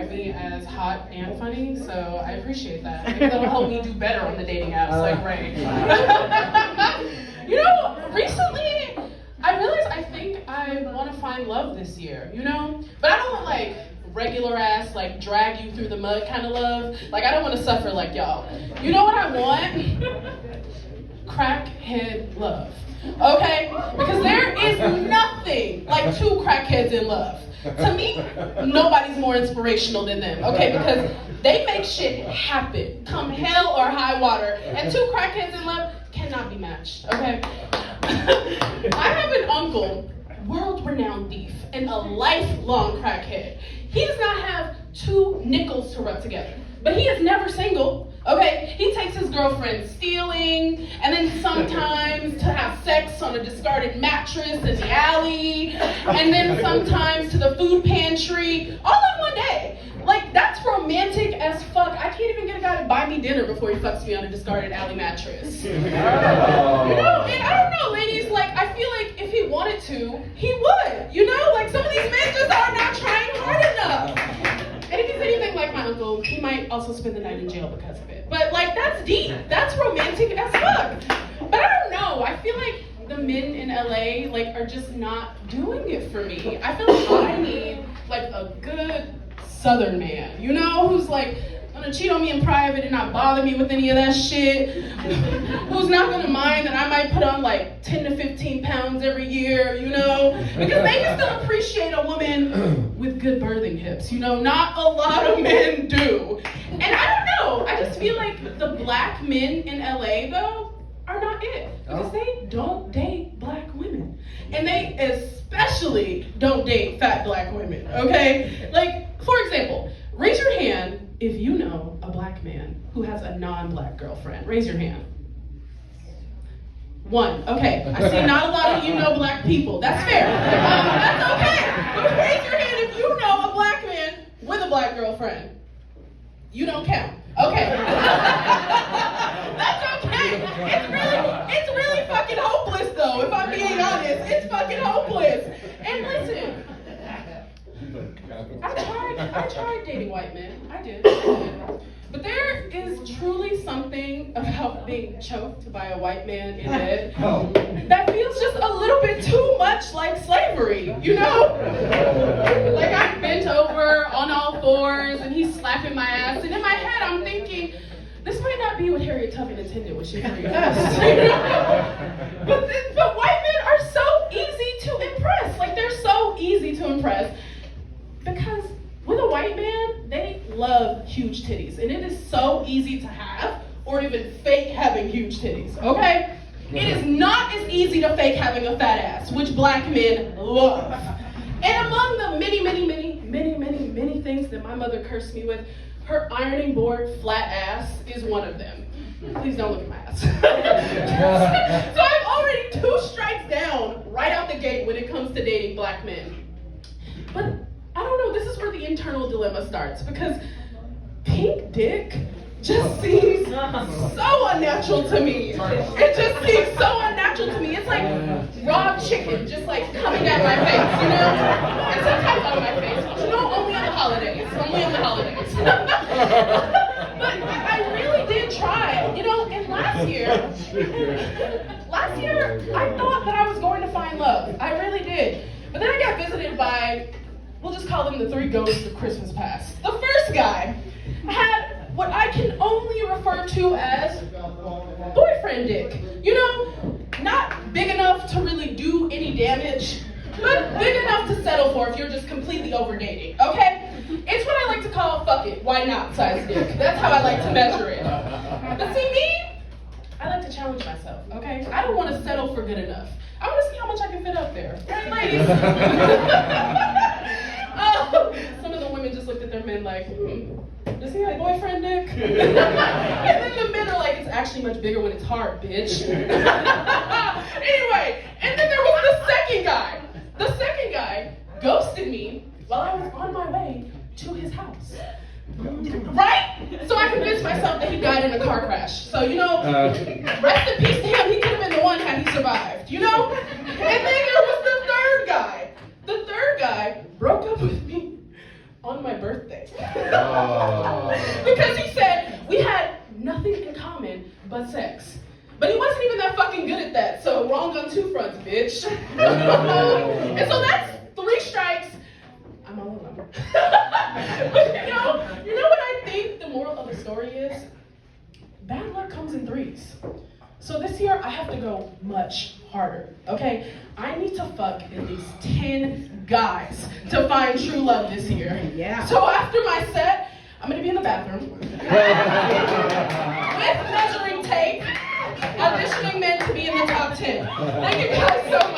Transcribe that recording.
describe me as hot and funny, so I appreciate that. Maybe that'll help me do better on the dating apps, like Ray. You know, recently, I realized I think I want to find love this year, you know? But I don't want, like, regular ass, like, drag you through the mud kind of love. Like, I don't want to suffer like y'all. You know what I want? Crackhead love. Okay? Because there is nothing like two crackheads in love. To me, nobody's more inspirational than them, okay? Because they make shit happen, come hell or high water. And two crackheads in love cannot be matched, okay? I have an uncle, world-renowned thief, and a lifelong crackhead. He does not have two nickels to rub together, but he is never single. Okay, he takes his girlfriend stealing, and then sometimes to have sex on a discarded mattress in the alley, and then sometimes to the food pantry, all in one day. Like, that's romantic as fuck. I can't even get a guy to buy me dinner before he fucks me on a discarded alley mattress. You know, and I don't know, ladies, like, I feel like if he wanted to, he would. You know, like, some of these men just are not trying hard enough. And if he's anything like my uncle, he might also spend the night in jail because of it. But, like, that's deep. That's romantic as fuck. But I don't know. I feel like the men in LA, like, are just not doing it for me. I feel like I need, like, a good Southern man, you know, who's, like, gonna cheat on me in private and not bother me with any of that shit. Who's not gonna mind that I might put on, like, 10 to 15 pounds every year, you know? Because they can still appreciate a woman with good birthing hips, you know? Not a lot of men do. And I don't know, I just feel like the black men in LA, though, are not it. Because they don't date black women. And they especially don't date fat black women, okay? Like, for example, raise your hand if you know a black man who has a non-black girlfriend. Raise your hand. One. Okay. I see not a lot of you know black people. That's fair. That's okay. But raise your hand if you know a black man with a black girlfriend. You don't count. Okay. That's okay. It's really fucking hopeless though, if I'm being honest. It's fucking hopeless. And listen, I tried dating white men. I did. But there is truly something about being choked by a white man in bed that feels just a little bit too much like slavery, you know? Like, I'm bent over on all fours and he's slapping my ass, and in my head I'm thinking, this might not be what Harriet Tubman intended when she married us. But white men are so easy to impress. Like, they're so easy to impress. Because with a white man, they love huge titties. And it is so easy to have, or even fake having huge titties, okay? It is not as easy to fake having a fat ass, which black men love. And among the many things that my mother cursed me with, her ironing board flat ass is one of them. Please don't look at my ass. So I'm already 2 strikes down right out the gate when it comes to dating black men. But I don't know, this is where the internal dilemma starts, because pink dick just seems so unnatural to me. It just seems so unnatural to me. It's like raw chicken just like coming at my face, you know? And sometimes on my face, but you know, only on the holidays. Only on the holidays. But I really did try, you know, and last year, I thought that I was going to find love. I really did. But then I got visited by, we'll just call them the 3 ghosts of Christmas past. The first guy had what I can only refer to as boyfriend dick. You know, not big enough to really do any damage, but big enough to settle for if you're just completely over dating, okay? It's what I like to call fuck it, why not size dick. That's how I like to measure it. But see me, I like to challenge myself, okay? I don't want to settle for good enough. I want to see how much I can fit up there, right, ladies? Some of the women just looked at their men like, does he have boyfriend dick? And then the men are like, it's actually much bigger when it's hard, bitch. Anyway, and then there was the second guy. The second guy ghosted me while I was on my way to his house. Right? So I convinced myself that he died in a car crash. So, you know, rest in peace to him. He could have been the one had he survived, you know? And then there was the third guy. The third guy broke up with me on my birthday. Because he said we had nothing in common but sex. But he wasn't even that fucking good at that, so wrong on two fronts, bitch. And so that's 3 strikes. I'm all alone. But you know what I think the moral of the story is? Bad luck comes in 3s. So this year, I have to go much harder, okay? I need to fuck at least 10 guys to find true love this year. Yeah. So after my set, I'm gonna be in the bathroom with measuring tape, auditioning men to be in the top 10. Thank you guys so much.